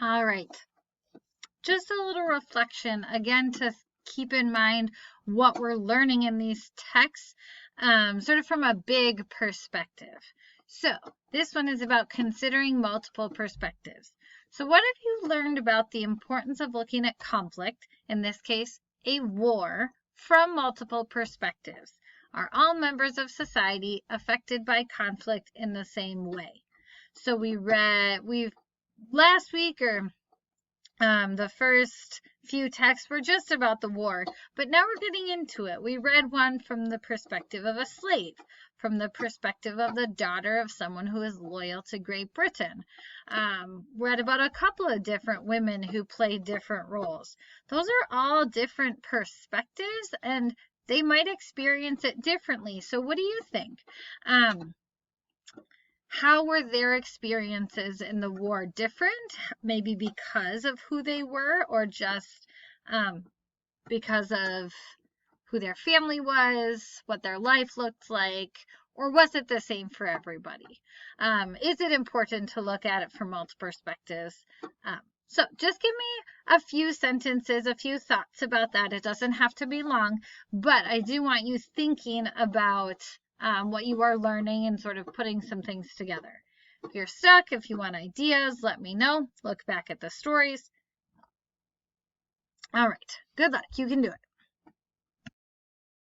All right. Just a little reflection again to keep in mind what we're learning in these texts, sort of from a big perspective. So, this one is about considering multiple perspectives. So, what have you learned about the importance of looking at conflict, in this case, a war, from multiple perspectives? Are all members of society affected by conflict in the same way? So, we've last week or the first few texts were just about the war, but now we're getting into it. We read one from the perspective of a slave, from the perspective of the daughter of someone who is loyal to Great Britain. Read about a couple of different women who played different roles. Those are all different perspectives, and they might experience it differently. So, what do you think? How were their experiences in the war different? Maybe because of who they were, or just because of who their family was, what their life looked like, or was it the same for everybody? Is it important to look at it from multiple perspectives? So just give me a few sentences, a few thoughts about that. It doesn't have to be long, but I do want you thinking about what you are learning and sort of putting some things together. If you're stuck, if you want ideas, let me know. Look back at the stories. All right, good luck. You can do it.